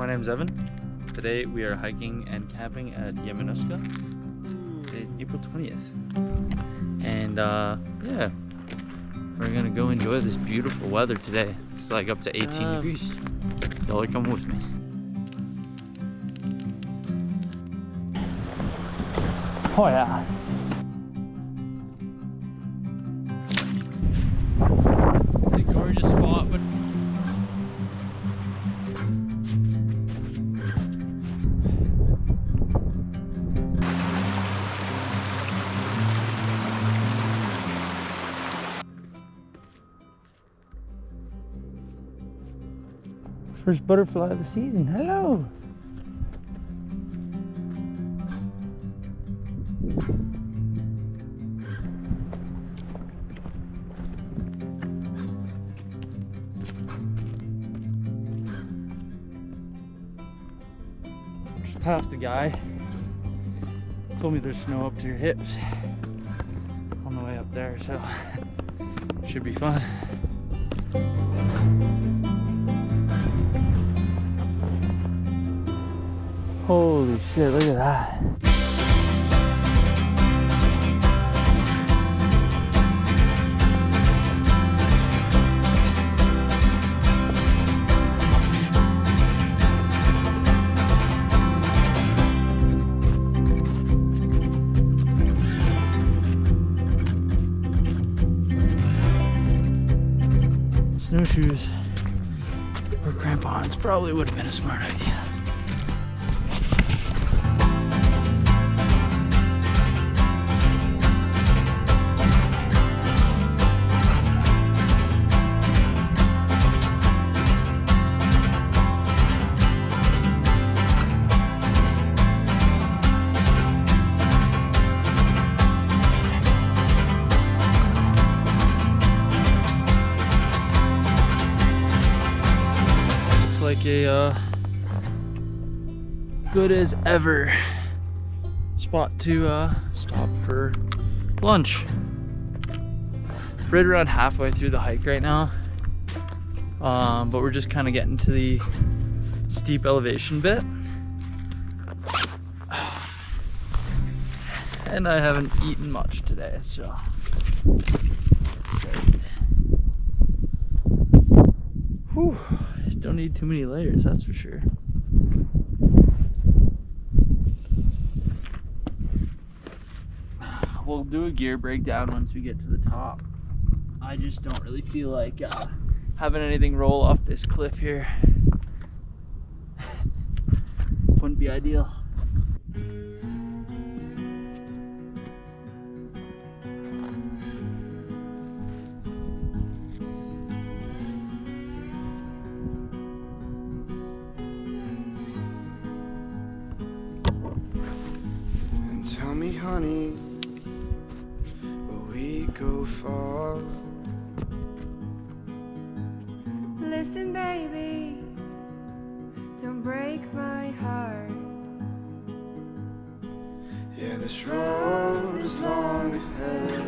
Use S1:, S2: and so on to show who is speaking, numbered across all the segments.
S1: my name's Evan. Today we are hiking and camping at Yamanuska. Today's April 20th. And yeah, we're gonna go enjoy this beautiful weather today. It's like up to 18 degrees. Y'all are coming with me.
S2: Oh yeah. It's a gorgeous spot, but first butterfly of the season. Hello. Just passed a guy. Told me there's snow up to your hips on the way up there, so should be fun. Holy shit, look at that. Snowshoes or crampons probably would have been a smart idea. Like a good as ever spot to stop for lunch. Right around halfway through the hike right now, but we're just kind of getting to the steep elevation bit, and I haven't eaten much today, so let's start. Whew. Don't need too many layers, that's for sure. We'll do a gear breakdown once we get to the top. I just don't really feel like having anything roll off this cliff here. Wouldn't be ideal.
S3: Tell me, honey, will we go far?
S4: Listen, baby, don't break my heart.
S3: Yeah, this road is long ahead.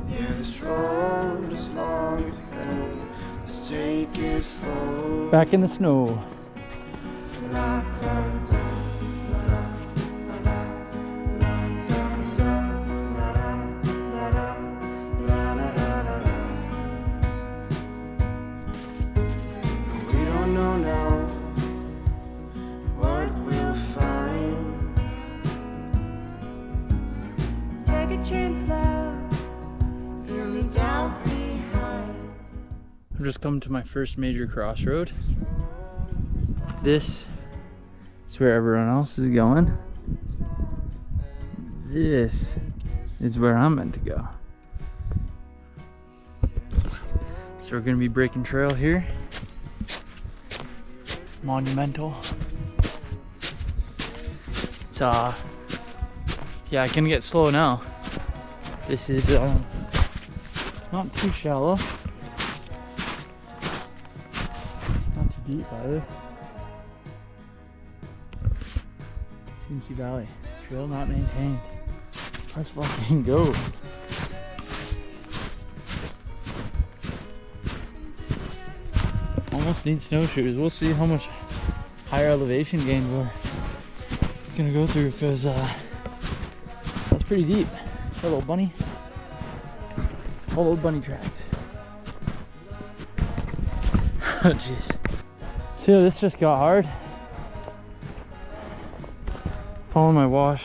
S3: Yeah, this road is long ahead. Let's take it slow.
S2: Back in the snow.
S3: La, la, la.
S2: I'm just coming to my first major crossroad. This is where everyone else is going. This is where I'm meant to go. So we're gonna be breaking trail here. Monumental. It's yeah, I can get slow now. This is not too shallow. Not too deep either. CMC Valley. Trail not maintained. Let's fucking go. Almost need snowshoes. We'll see how much higher elevation gain we're gonna go through, because that's pretty deep. That little bunny. All little bunny tracks. Oh jeez. So this just got hard. Following my wash.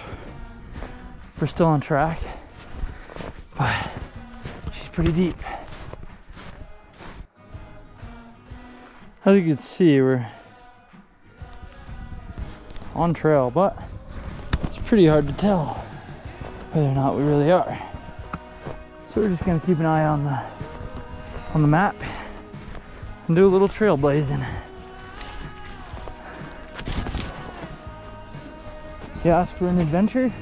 S2: We're still on track, but she's pretty deep. As you can see, we're on trail, but it's pretty hard to tell whether or not we really are. So we're just gonna keep an eye on the map and do a little trailblazing. You ask for an adventure,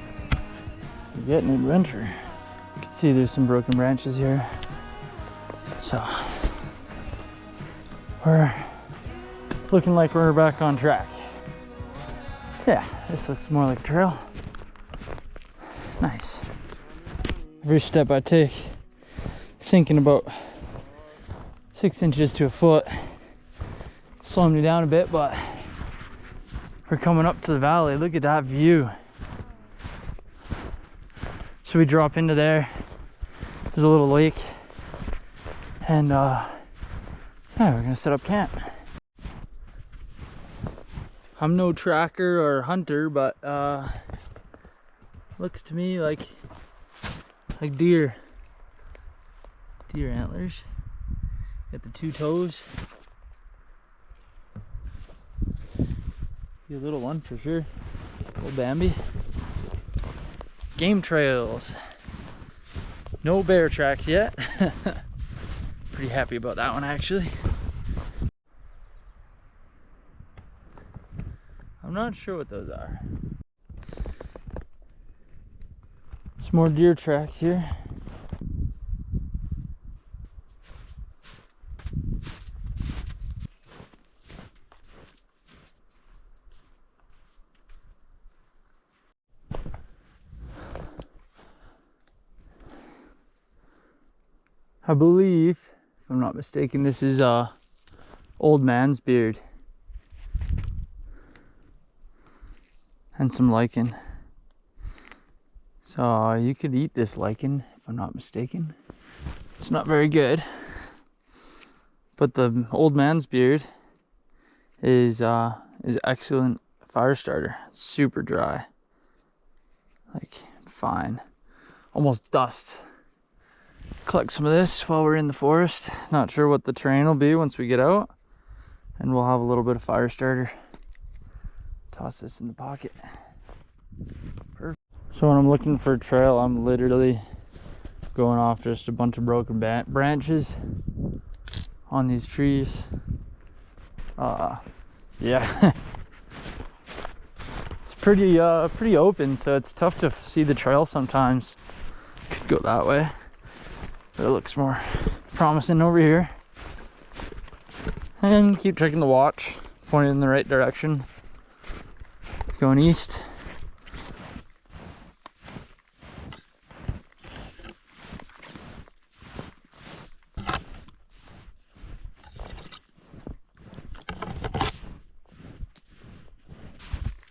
S2: you get an adventure. You can see there's some broken branches here. So we're looking like we're back on track. Yeah, this looks more like a trail. Nice. Every step I take, sinking about 6 inches to a foot. Slowing me down a bit, but we're coming up to the valley. Look at that view. So we drop into there. There's a little lake. And yeah, we're gonna set up camp. I'm no tracker or hunter, but looks to me like deer antlers. Got the 2 toes. Be a little one for sure. Little Bambi. Game trails. No bear tracks yet. Pretty happy about that one actually. I'm not sure what those are. Some more deer tracks here. I believe, if I'm not mistaken, this is old man's beard. And some lichen. So you could eat this lichen, if I'm not mistaken. It's not very good. But the old man's beard is excellent fire starter. It's super dry. Like fine. Almost dust. Collect some of this while we're in the forest. Not sure what the terrain will be once we get out. And we'll have a little bit of fire starter. Toss this in the pocket. Perfect. So when I'm looking for a trail, I'm literally going off just a bunch of broken branches on these trees. Yeah. It's pretty open, so it's tough to see the trail sometimes. Could go that way, but it looks more promising over here. And keep checking the watch, pointing in the right direction. Going east.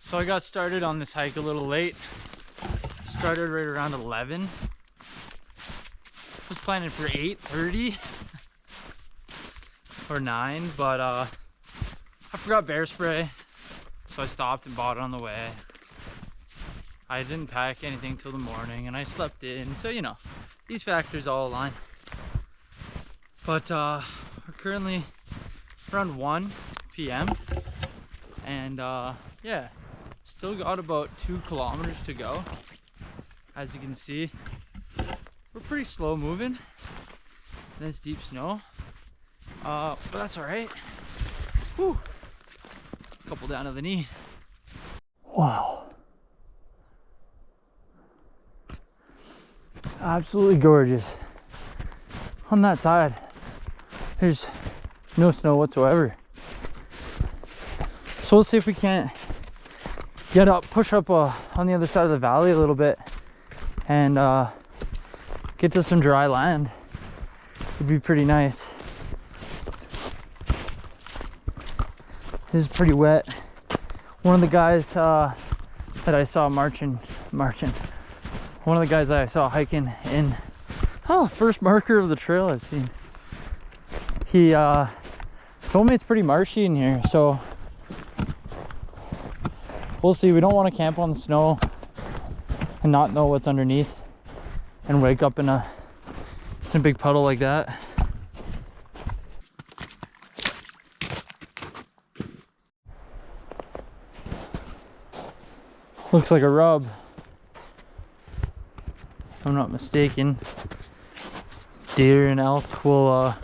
S2: So I got started on this hike a little late. Started right around 11. Was planning for 8:30 or 9, but I forgot bear spray, so I stopped and bought it on the way. I didn't pack anything till the morning, and I slept in, so you know, these factors all align. But we're currently around 1 p.m. and yeah, still got about 2 kilometers to go. As you can see, we're pretty slow moving in this deep snow, but that's all right. Whew. Couple down to the knee. Wow. Absolutely gorgeous. On that side, there's no snow whatsoever. So we'll see if we can't get up, push up on the other side of the valley a little bit and get to some dry land. It'd be pretty nice. This is pretty wet. One of the guys that I saw marching. One of the guys that I saw hiking in, first marker of the trail I've seen. He told me it's pretty marshy in here, so we'll see. We don't want to camp on the snow and not know what's underneath and wake up in a big puddle like that. Looks like a rub, if I'm not mistaken. Deer and elk will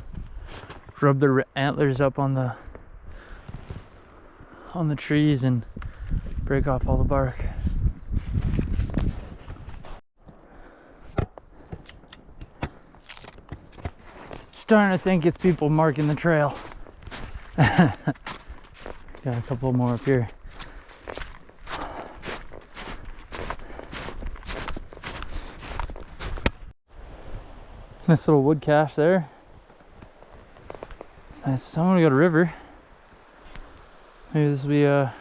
S2: rub their antlers up on the trees and break off all the bark. Starting to think it's people marking the trail. Got a couple more up here. Nice little wood cache there. It's nice. Someone got a river. Maybe this will be a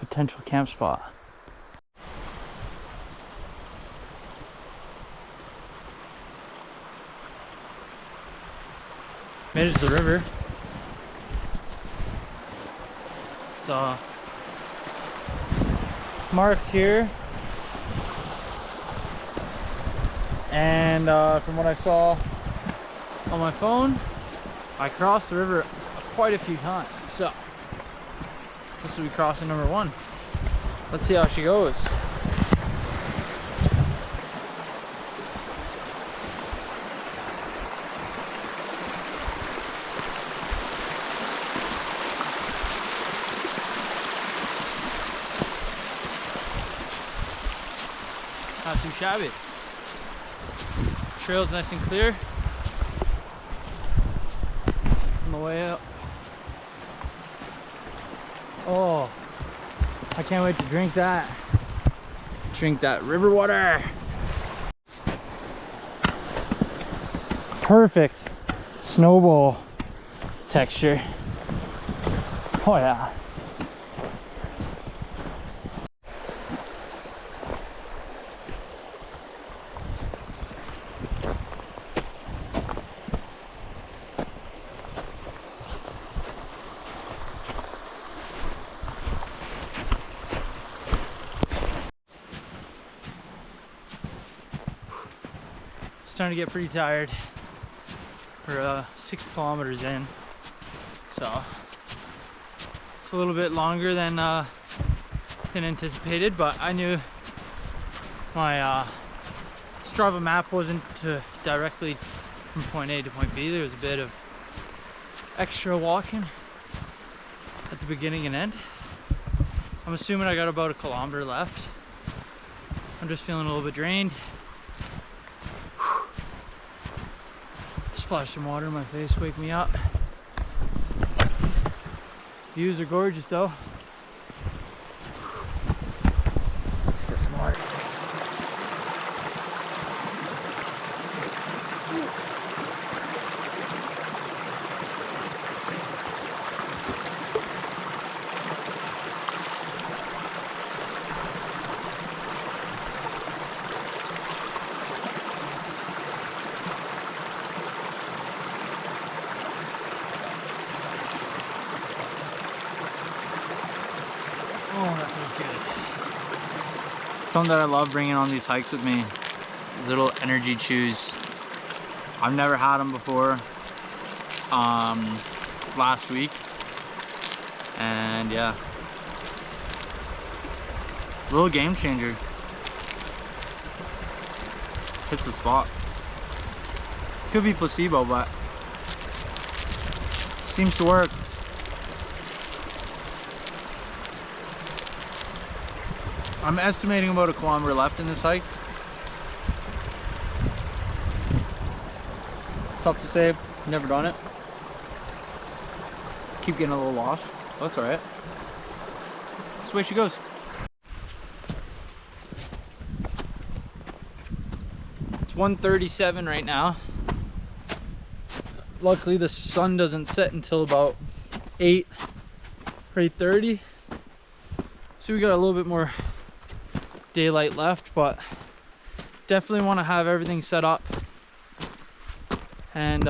S2: potential camp spot. Made it to the river. It's marked here. And from what I saw on my phone, I crossed the river quite a few times. So this will be crossing number 1. Let's see how she goes. Not too shabby. Trail's nice and clear on the way up. Oh, I can't wait to drink that. Drink that river water. Perfect snowball texture. Oh yeah. Starting to get pretty tired. We're 6 kilometers in, so it's a little bit longer than anticipated, but I knew my Strava map wasn't directly from point A to point B. There was a bit of extra walking at the beginning and end. I'm assuming I got about 1 kilometer left. I'm just feeling a little bit drained. Splash some water in my face, wake me up. Views are gorgeous though. Let's get some water. Oh, that feels good. Something that I love bringing on these hikes with me is little energy chews. I've never had them before. Last week, and yeah, little game changer. Hits the spot. Could be placebo, but seems to work. I'm estimating about 1 kilometer left in this hike. Tough to say, never done it. Keep getting a little lost. That's alright. That's the way she goes. It's 1:37 right now. Luckily the sun doesn't set until about 8 or 8:30. So we got a little bit more daylight left, but definitely want to have everything set up and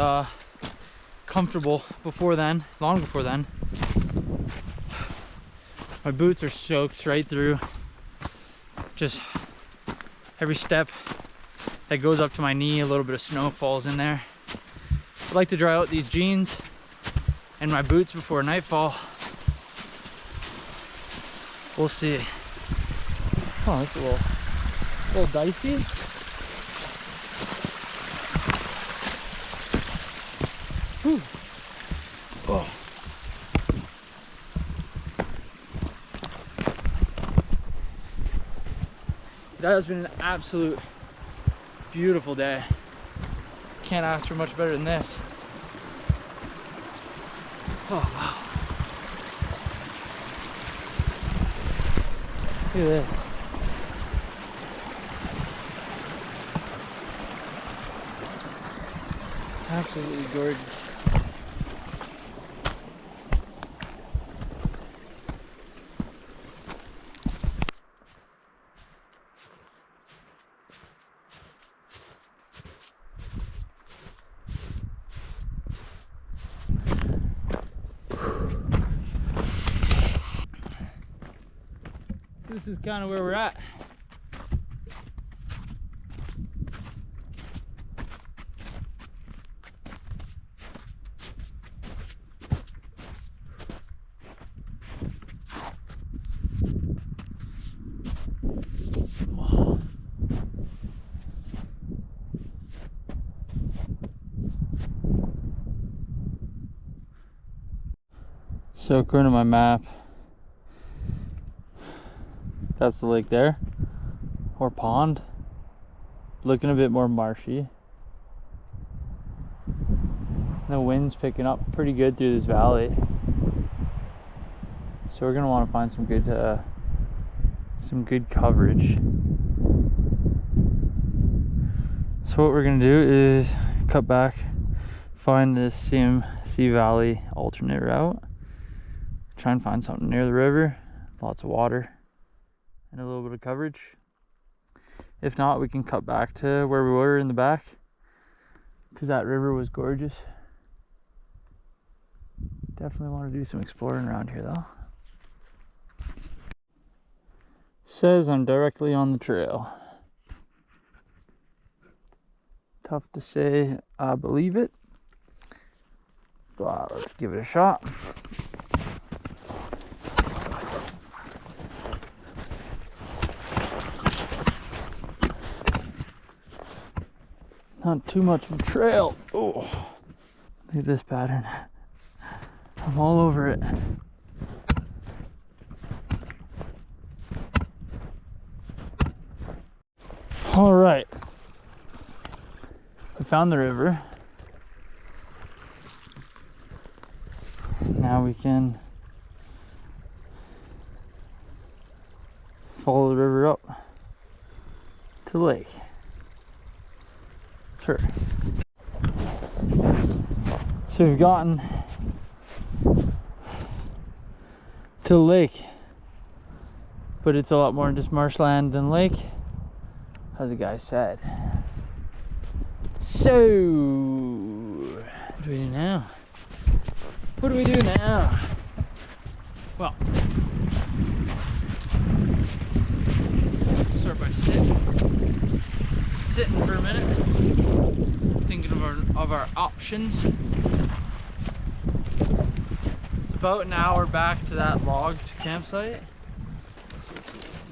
S2: comfortable before then, long before then. My boots are soaked right through. Just every step that goes up to my knee, a little bit of snow falls in there. I'd like to dry out these jeans and my boots before nightfall. We'll see. Oh, that's a little dicey. Whew. Oh. That has been an absolute beautiful day. Can't ask for much better than this. Oh wow. Look at this. Absolutely gorgeous. This is kind of where we're at. So according to my map, that's the lake there, or pond. Looking a bit more marshy. The wind's picking up pretty good through this valley. So we're gonna want to find some good coverage. So what we're gonna do is cut back, find this CMC Valley alternate route. Try and find something near the river, lots of water, and a little bit of coverage. If not, we can cut back to where we were in the back, because that river was gorgeous. Definitely want to do some exploring around here though. Says I'm directly on the trail. Tough to say I believe it, but let's give it a shot. Not too much of a trail. Oh, look at this pattern. I'm all over it. All right, we found the river. Now we can follow the river up to the lake. Sure. So we've gotten to the lake, but it's a lot more just marshland than lake, as the guy said. So what do we do now? What do we do now? Well, start by sitting for a minute, thinking of our options. It's about an hour back to that logged campsite.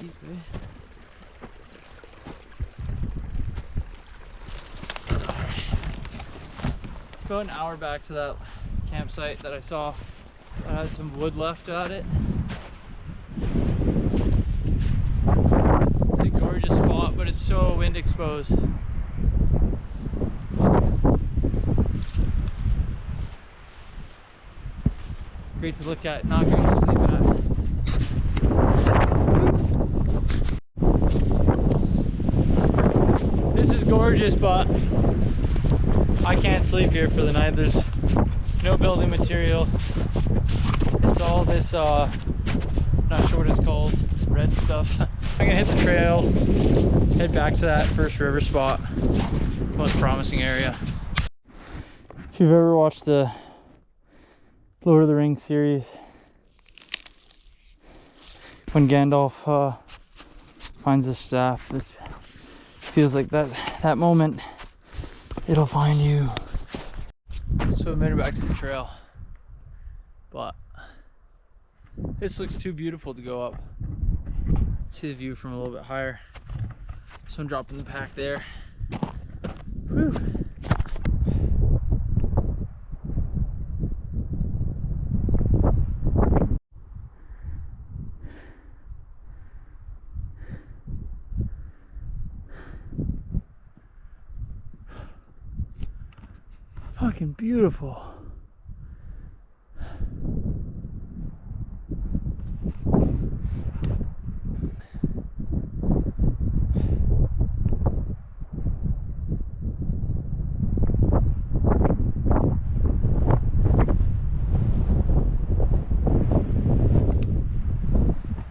S2: Deep, eh? It's about an hour back to that campsite that I saw that had some wood left at it. It's a gorgeous spot, but it's so wind exposed. Great to look at, not great to sleep at. This is gorgeous, but I can't sleep here for the night. There's no building material. It's all this, not sure what it's called. stuff. I'm gonna hit the trail, head back to that first river spot. Most promising area. If you've ever watched the Lord of the Rings series, when Gandalf finds the staff, this feels like that moment. It'll find you. So I made it back to the trail, but this looks too beautiful to go up. See the view from a little bit higher, so I'm dropping the pack there. Whew. Fucking beautiful.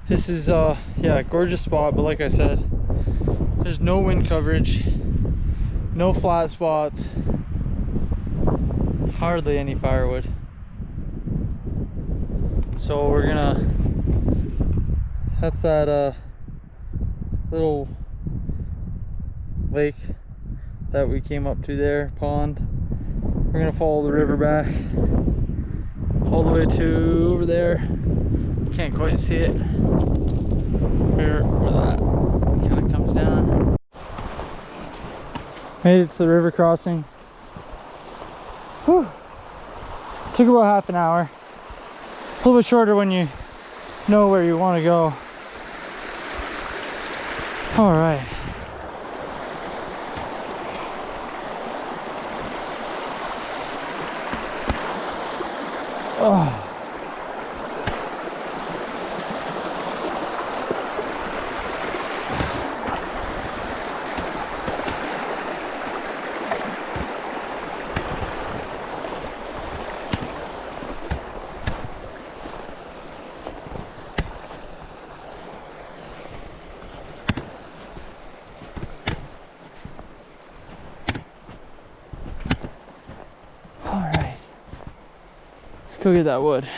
S2: This is yeah, gorgeous spot, but like I said, there's no wind coverage, no flat spots, hardly any firewood. So we're gonna, that's that little lake that we came up to there, pond. We're gonna follow the river back all the way to over there. Can't quite see it where that kind of comes down. Made it to the river crossing. Whew. Took about half an hour. A little bit shorter when you know where you want to go. All right. Oh. Go get that wood.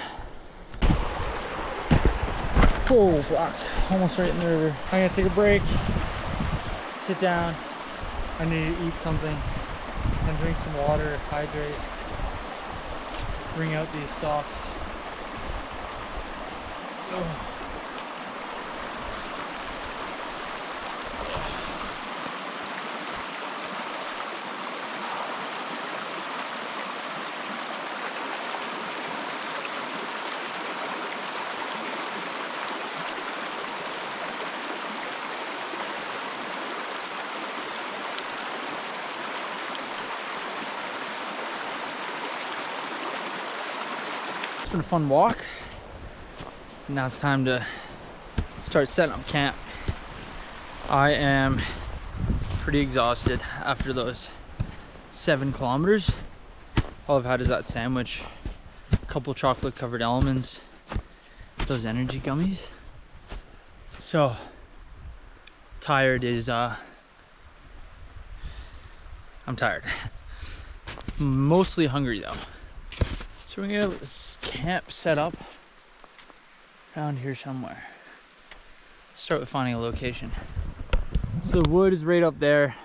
S2: Oh fuck, almost right in the river. I'm gonna take a break, sit down. I need to eat something and drink some water, hydrate, bring out these socks. Oh. It's been a fun walk. Now it's time to start setting up camp. I am pretty exhausted after those 7 kilometers. All I've had is that sandwich, a couple chocolate covered almonds, those energy gummies. So tired is I'm tired. Mostly hungry though. So we're gonna get this camp set up around here somewhere. Start with finding a location. So the wood is right up there.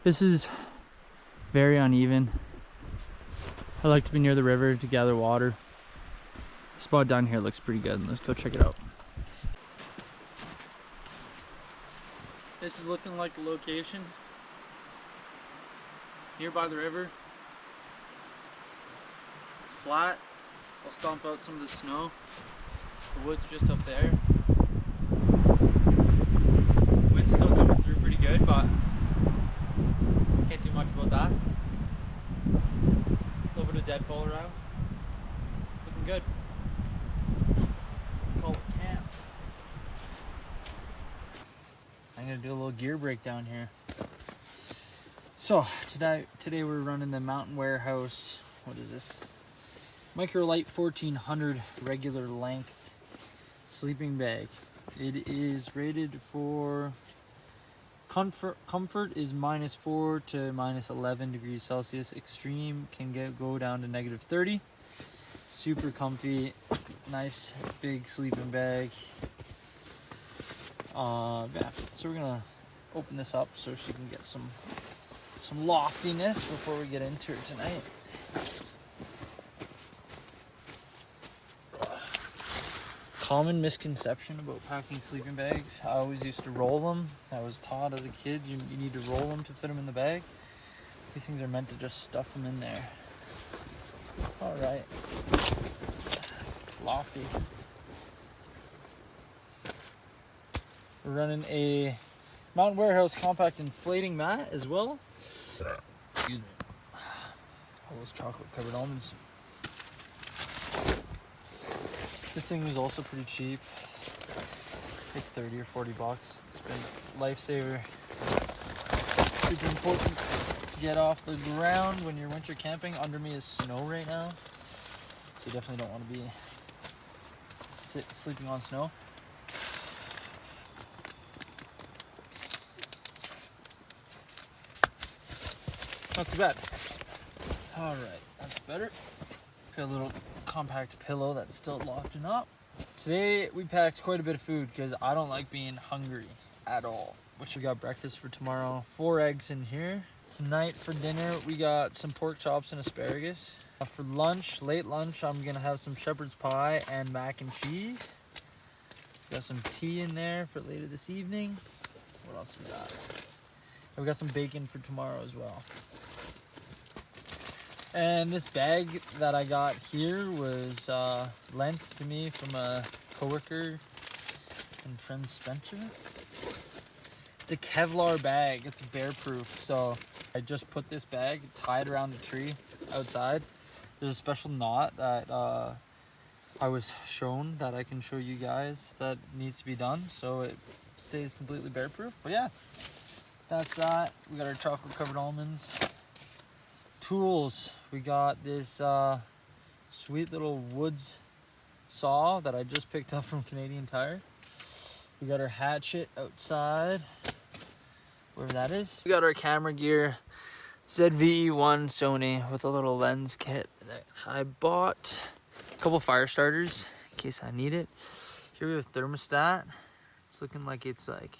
S2: This is very uneven. I like to be near the river to gather water. The spot down here looks pretty good. Let's go check it out. This is looking like the location. Here by the river. Flat. I'll stomp out some of the snow. The wood's just up there. Wind's still coming through pretty good, but can't do much about that. A little bit of deadfall around. Looking good. Let's call it camp. I'm gonna do a little gear breakdown here. So today we're running the Mountain Warehouse. What is this? Microlight 1400 regular length sleeping bag. It is rated for comfort is -4 to -11 degrees Celsius. Extreme can go down to -30. Super comfy, nice big sleeping bag. Yeah, so we're gonna open this up so she can get some loftiness before we get into her tonight. Common misconception about packing sleeping bags. I always used to roll them. I was taught as a kid you need to roll them to fit them in the bag. These things are meant to just stuff them in there. All right. Lofty. We're running a Mountain Warehouse compact inflating mat as well. Excuse me. All those chocolate covered almonds. This thing was also pretty cheap, like 30 or 40 bucks. It's been a lifesaver. Super important to get off the ground when you're winter camping. Under me is snow right now, so you definitely don't want to be sleeping on snow. Not too bad. All right, that's better. Got a little compact pillow that's still lofting up. Today we packed quite a bit of food because I don't like being hungry at all. Which we got breakfast for tomorrow. 4 eggs in here. Tonight for dinner we got some pork chops and asparagus. For lunch, late lunch, I'm gonna have some shepherd's pie and mac and cheese. Got some tea in there for later this evening. What else we got? And we got some bacon for tomorrow as well. And this bag that I got here was lent to me from a coworker and friend Spencer. It's a Kevlar bag. It's bear proof. So I just put this bag tied around a tree outside. There's a special knot that I was shown that I can show you guys that needs to be done so it stays completely bear proof. But yeah, that's that. We got our chocolate covered almonds. Tools, we got this sweet little woods saw that I just picked up from Canadian Tire. We got our hatchet outside, wherever that is. We got our camera gear, ZVE1 Sony with a little lens kit that I bought. A couple fire starters in case I need it. Here we have a thermostat. It's looking like it's like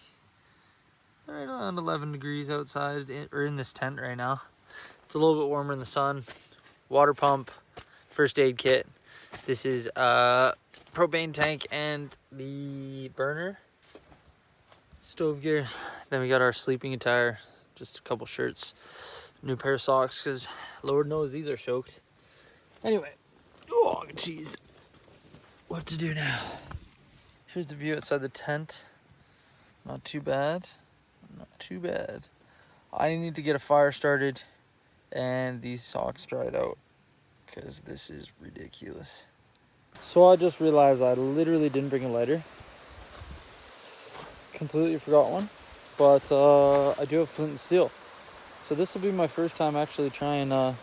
S2: right around 11 degrees outside or in this tent right now. It's a little bit warmer in the sun. Water pump, first aid kit. This is a propane tank and the burner. Stove gear. Then we got our sleeping attire, just a couple shirts, new pair of socks because Lord knows these are soaked. Anyway, oh jeez, what to do now? Here's the view outside the tent. Not too bad, not too bad. I need to get a fire started and these socks dried out because this is ridiculous. So I just realized I literally didn't bring a lighter. Completely forgot one, but I do have flint and steel. So this will be my first time actually trying to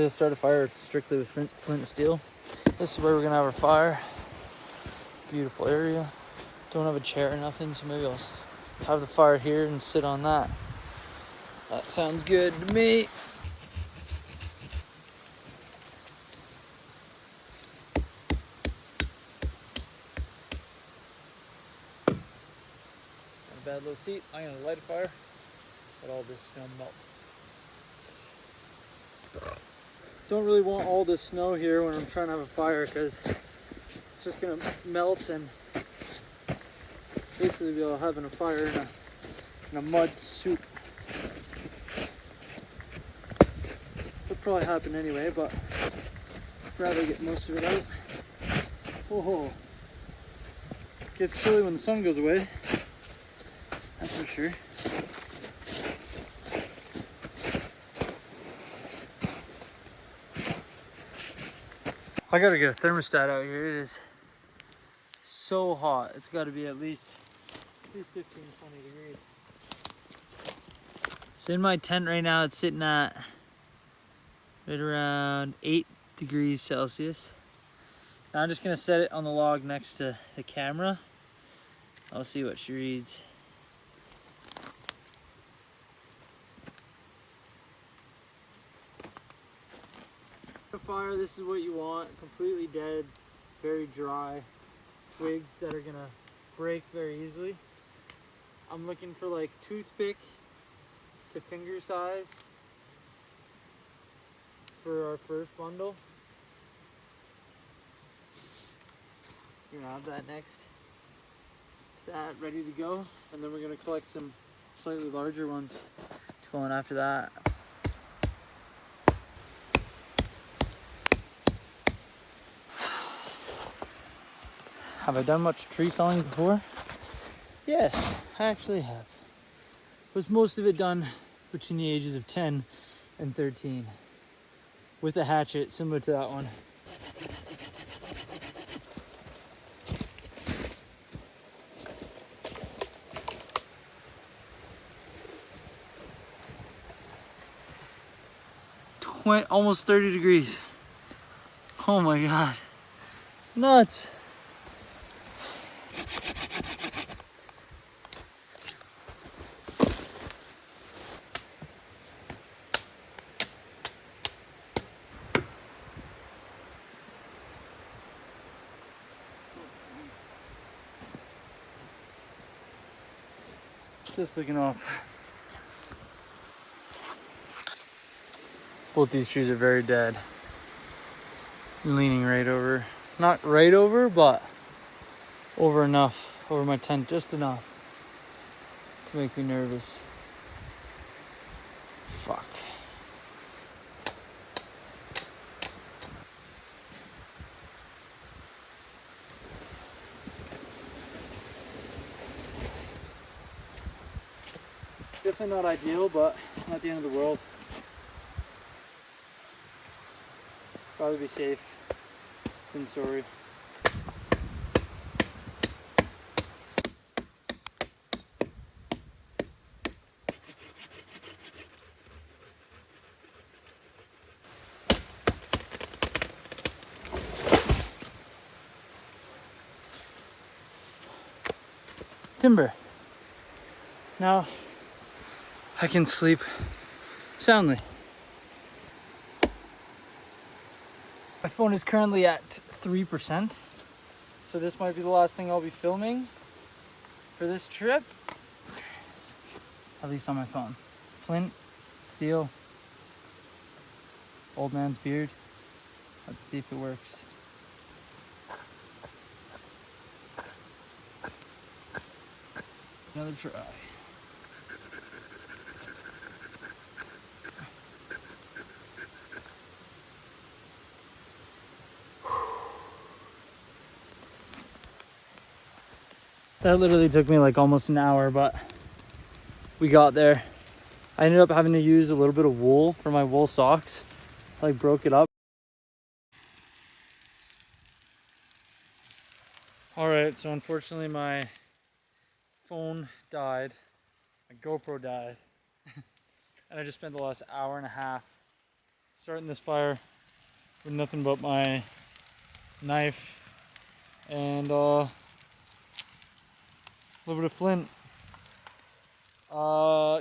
S2: start a fire strictly with flint and steel. This is where we're gonna have our fire. Beautiful area. Don't have a chair or nothing, so maybe I'll have the fire here and sit on that. That sounds good to me. Got a bad little seat. I'm gonna light a fire. Let all this snow melt. Don't really want all this snow here when I'm trying to have a fire because it's just gonna melt and basically be having a fire in a mud soup. Probably happen anyway, but I'd rather get most of it out. Oh, gets chilly when the sun goes away, that's for sure. I gotta get a thermostat out here. It is so hot. It's got to be at least 15, 20 degrees. So in my tent right now, it's sitting at right around 8 degrees Celsius. Now I'm just gonna set it on the log next to the camera. I'll see what she reads. Fire, this is what you want. Completely dead, very dry twigs that are gonna break very easily. I'm looking for like toothpick to finger size for our first bundle. We're gonna have that next. It's that ready to go, and then we're gonna collect some slightly larger ones to go on after that. Have I done much tree felling before? Yes, I actually have. Was most of it done between the ages of 10 and 13 with a hatchet similar to that one. Almost 30 degrees. Oh my God. Nuts. Just looking off. Both these trees are very dead. I'm leaning right over. Not right over, but over enough. Over my tent, just enough to make me nervous. Fuck. Definitely not ideal, but not the end of the world. Probably be safe than sorry. Timber. Now I can sleep soundly. My phone is currently at 3%, so this might be the last thing I'll be filming for this trip, at least on my phone. Flint, Steele, old man's beard. Let's see if it works. Another try. That literally took me like almost an hour, but we got there. I ended up having to use a little bit of wool for my wool socks. I like broke it up. All right, so unfortunately my phone died, my GoPro died, and I just spent the last hour and a half starting this fire with nothing but my knife and a little bit of flint.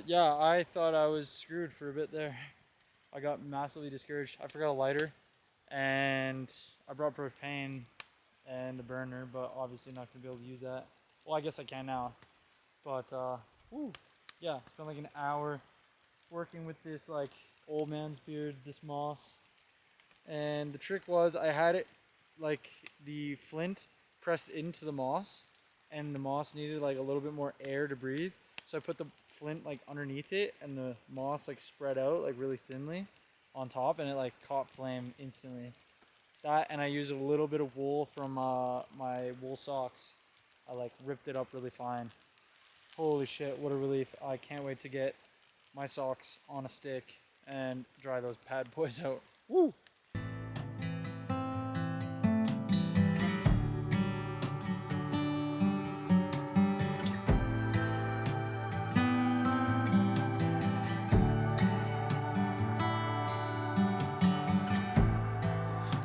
S2: Yeah, I thought I was screwed for a bit there. I got massively discouraged. I forgot a lighter, and I brought propane and a burner, but obviously not gonna be able to use that. Well, I guess I can now, but yeah, spent like an hour working with this like old man's beard, this moss. And the trick was I had it like the flint pressed into the moss, and the moss needed like a little bit more air to breathe. So I put the flint like underneath it, and the moss like spread out like really thinly on top, and it like caught flame instantly. That, and I used a little bit of wool from my wool socks. I like ripped it up really fine. Holy shit, what a relief. I can't wait to get my socks on a stick and dry those bad boys out. Woo!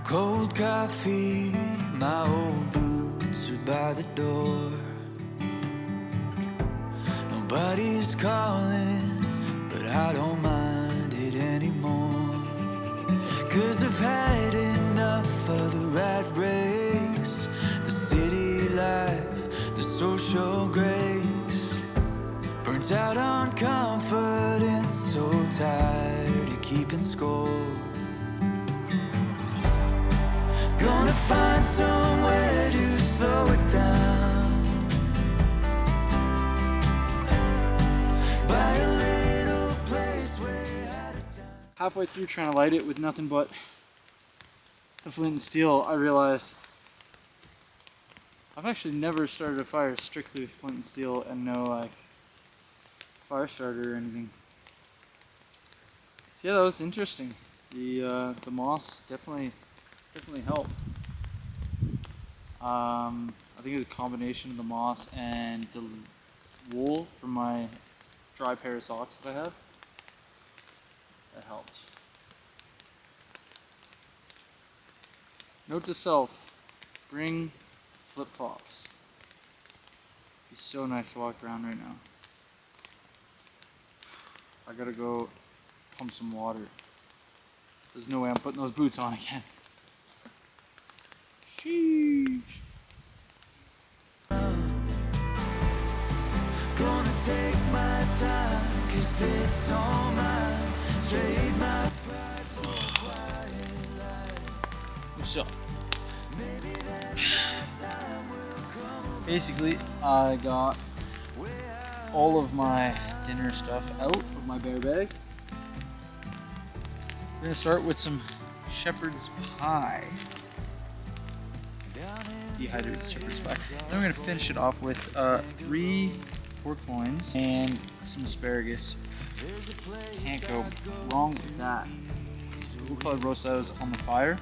S3: Cold coffee My old boots are by the door. Nobody's calling, but I don't mind it anymore. 'Cause I've had enough of the rat race, the city life, the social grace. Burnt out on confidence, so tired of keeping score. Gonna find somewhere to slow it down. Buy a little place way out of town.
S2: Halfway through trying to light it with nothing but the flint and steel, I realized I've actually never started a fire strictly with flint and steel and no like fire starter or anything. So yeah, that was interesting. The moss definitely helped. I think it was a combination of the moss and the wool from my dry pair of socks that I have. That helped. Note to self, bring flip-flops. It's so nice to walk around right now. I gotta go pump some water. There's no way I'm putting those boots on again. Sheesh.
S3: Gonna take my time, 'cause it's all mine. Straight my pride for a quiet life.
S2: So,
S3: Maybe that time will come.
S2: basically, I got all of my dinner stuff out of my bear bag. We're gonna start with some shepherd's pie. Dehydrated shepherd's pie. Then we're gonna finish it off with 3 pork loins and some asparagus. Can't go wrong with that. We'll probably roast those on the fire.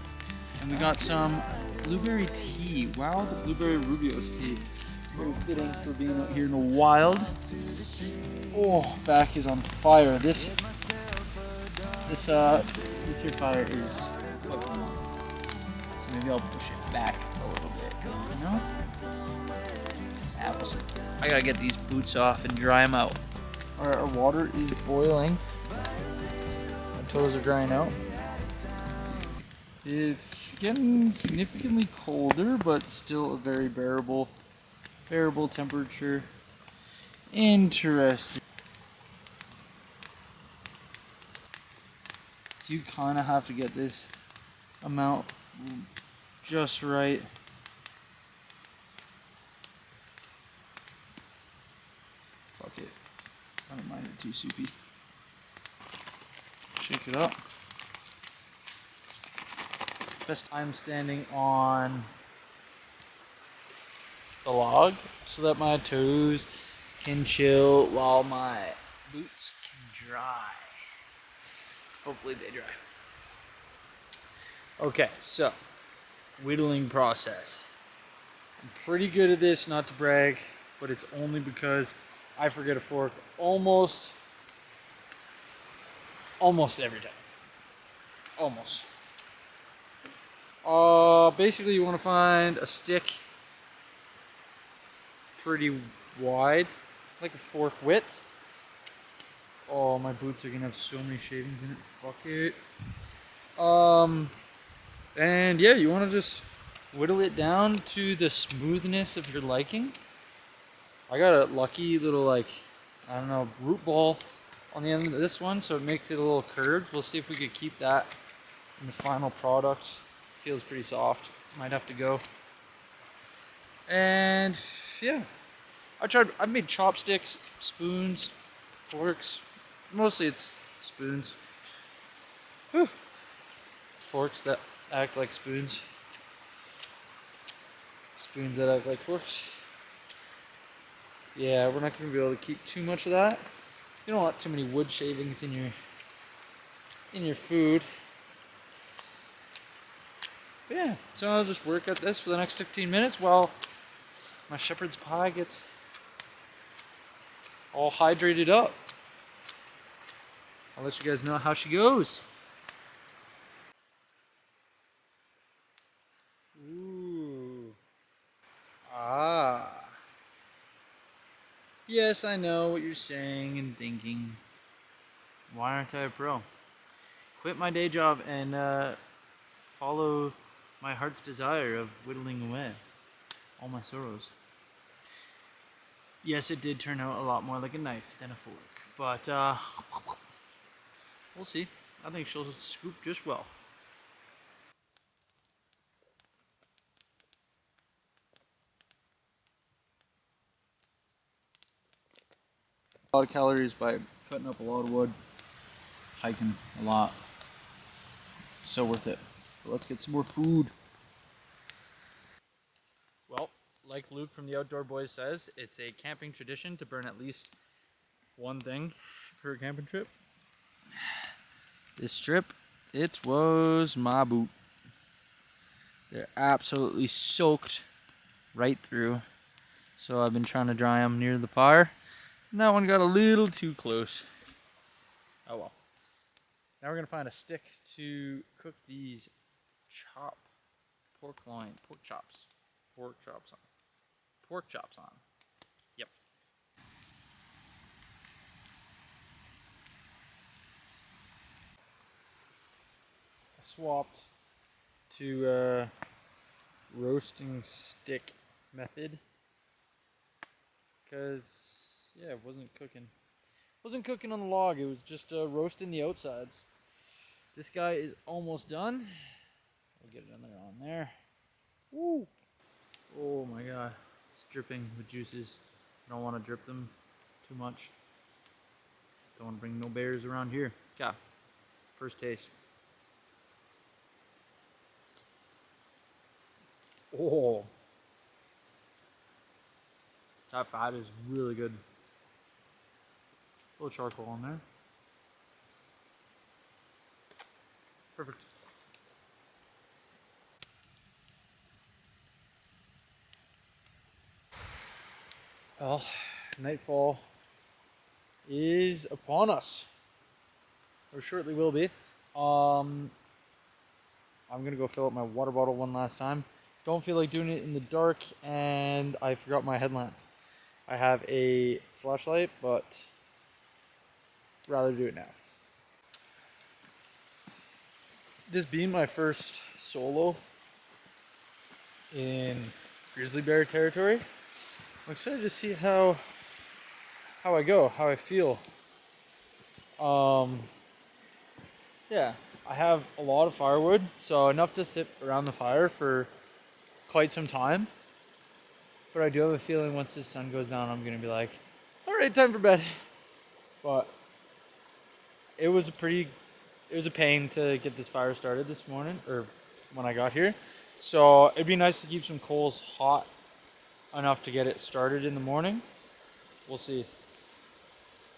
S2: And we got some blueberry tea, wild blueberry Rubio's tea. Very fitting for being out here in the wild. Oh, back is on fire. This your fire is quite warm. So maybe I'll push it back a little bit. You know? Apples. I gotta get these boots off and dry them out. Alright, our water is boiling. My toes are drying out. It's getting significantly colder, but still a very bearable temperature. Interesting. So you kind of have to get this amount just right. Fuck it. I don't mind it too soupy. Shake it up. Best I'm standing on the log so that my toes can chill while my boots can dry. Hopefully they dry. Okay, so whittling process. I'm pretty good at this, not to brag, but it's only because I forget a fork almost every time. Almost. Basically you want to find a stick pretty wide, like a fork width. Oh, my boots are gonna have so many shavings in it. Fuck it. And yeah, you want to just whittle it down to the smoothness of your liking. I got a lucky little, like, I don't know, root ball on the end of this one, so it makes it a little curved. We'll see if we could keep that in the final product. Feels pretty soft. Might have to go. And yeah, I've made chopsticks, spoons, forks. Mostly it's spoons. Whew. Forks that act like spoons. Spoons that act like forks. Yeah, we're not going to be able to keep too much of that. You don't want too many wood shavings in your food. But yeah, so I'll just work at this for the next 15 minutes while my shepherd's pie gets all hydrated up. I'll let you guys know how she goes. Ooh. Yes, I know what you're saying and thinking. Why aren't I a pro? Quit my day job and follow my heart's desire of whittling away all my sorrows. Yes, it did turn out a lot more like a knife than a fork, but we'll see. I think she'll scoop just well. A lot of calories by cutting up a lot of wood, hiking a lot. So worth it. But let's get some more food. Well, like Luke from the Outdoor Boys says, it's a camping tradition to burn at least one thing per camping trip. This strip, it was my boot. They're absolutely soaked right through. So I've been trying to dry them near the fire. And that one got a little too close. Oh well. Now we're gonna find a stick to cook these pork chops on. Yep. I swapped to roasting stick method because yeah, it wasn't cooking on the log. It was just roasting the outsides. This guy is almost done. We'll get it on there. Woo! Oh my god, it's dripping with juices. I don't want to drip them too much. Don't want to bring no bears around here. Yeah, first taste. Oh, that fat is really good. A little charcoal in there. Perfect. Well, nightfall is upon us. Or shortly will be. I'm gonna go fill up my water bottle one last time. Don't feel like doing it in the dark, and I forgot my headlamp. I have a flashlight, but rather do it now. This being my first solo in grizzly bear territory, I'm excited to see how I go, how I feel. Yeah, I have a lot of firewood, so enough to sit around the fire for quite some time. But I do have a feeling once the sun goes down, I'm gonna be like, all right, time for bed. But it was a pain to get this fire started this morning, or when I got here. So it'd be nice to keep some coals hot enough to get it started in the morning. We'll see.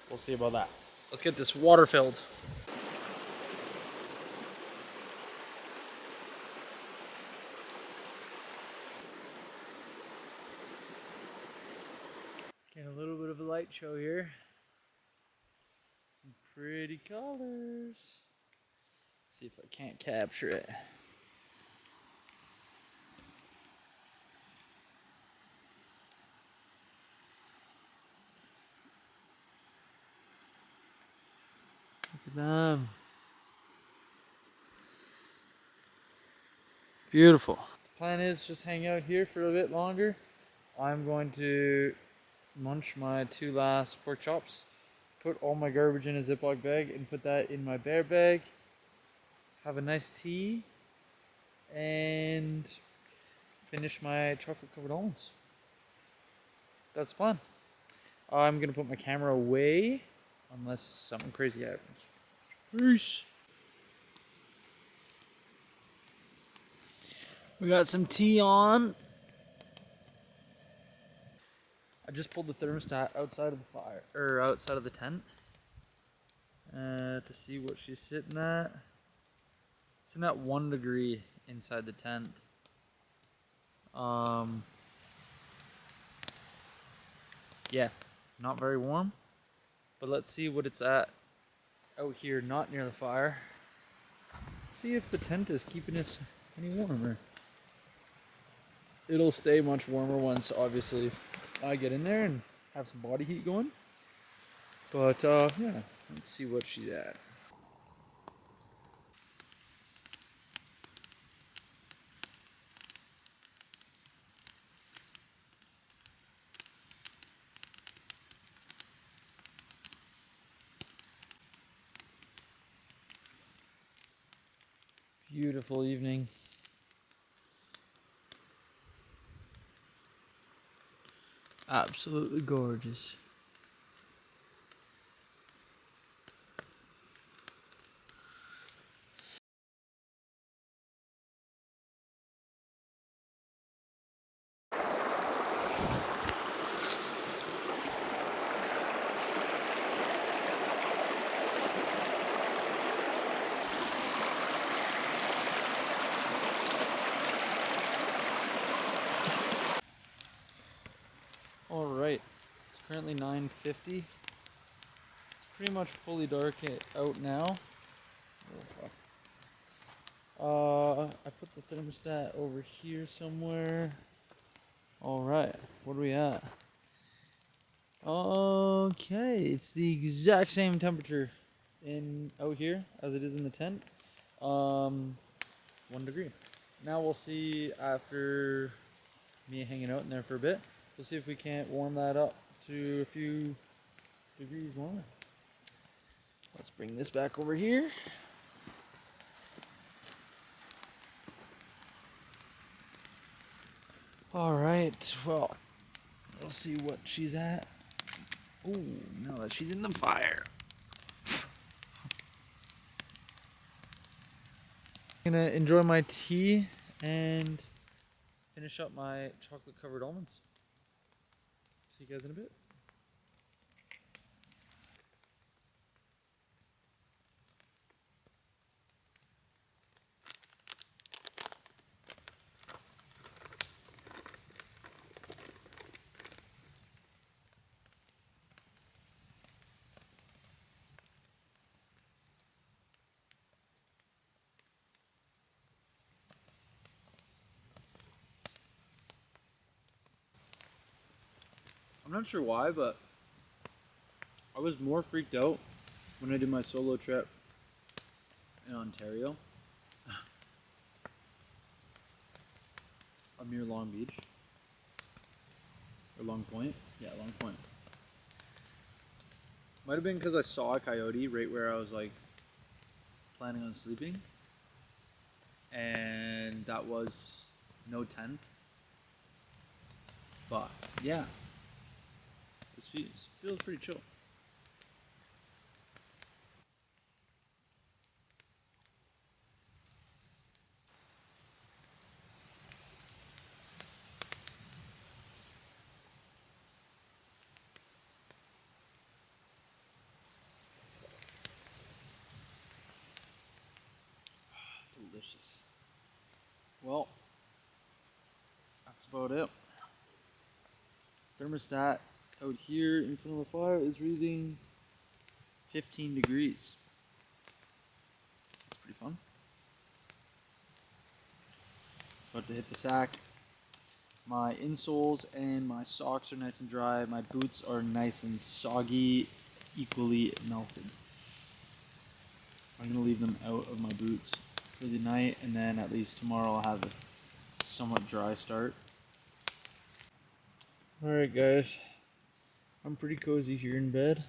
S2: We'll see about that. Let's get this water filled. Get a little bit of a light show here. Some pretty colors. Let's see if I can't capture it. Look at them. Beautiful. The plan is just hang out here for a bit longer. I'm going to munch my 2 last pork chops, put all my garbage in a Ziploc bag and put that in my bear bag, have a nice tea, and finish my chocolate covered almonds. That's the plan. I'm gonna put my camera away unless something crazy happens. Peace. We got some tea on. I just pulled the thermostat outside of the fire, or outside of the tent, to see what she's sitting at. It's sitting at 1 degree inside the tent. Yeah, not very warm, but let's see what it's at out here, not near the fire. See if the tent is keeping us any warmer. It'll stay much warmer once, obviously, I get in there and have some body heat going. But yeah, let's see what she's at. Beautiful evening. Absolutely gorgeous. All right, it's currently 9:50. It's pretty much fully dark out now. I put the thermostat over here somewhere. All right, what are we at? Okay, it's the exact same temperature out here as it is in the tent. 1 degree. Now we'll see after me hanging out in there for a bit. We'll see if we can't warm that up to a few degrees warmer. Let's bring this back over here. All right, well, we'll see what she's at. Oh, now that she's in the fire. I'm gonna enjoy my tea and finish up my chocolate covered almonds. See you guys in a bit. I'm not sure why, but I was more freaked out when I did my solo trip in Ontario. Up near Long Beach. Or Long Point. Yeah, Long Point. Might have been because I saw a coyote right where I was like planning on sleeping. And that was no tent. But yeah. This feels pretty chill. Delicious. Well, that's about it. Thermostat out here in front of the fire is reading 15 degrees. That's pretty fun. About to hit the sack. My insoles and my socks are nice and dry. My boots are nice and soggy, equally melted. I'm going to leave them out of my boots for the night, and then at least tomorrow I'll have a somewhat dry start. Alright guys, I'm pretty cozy here in bed.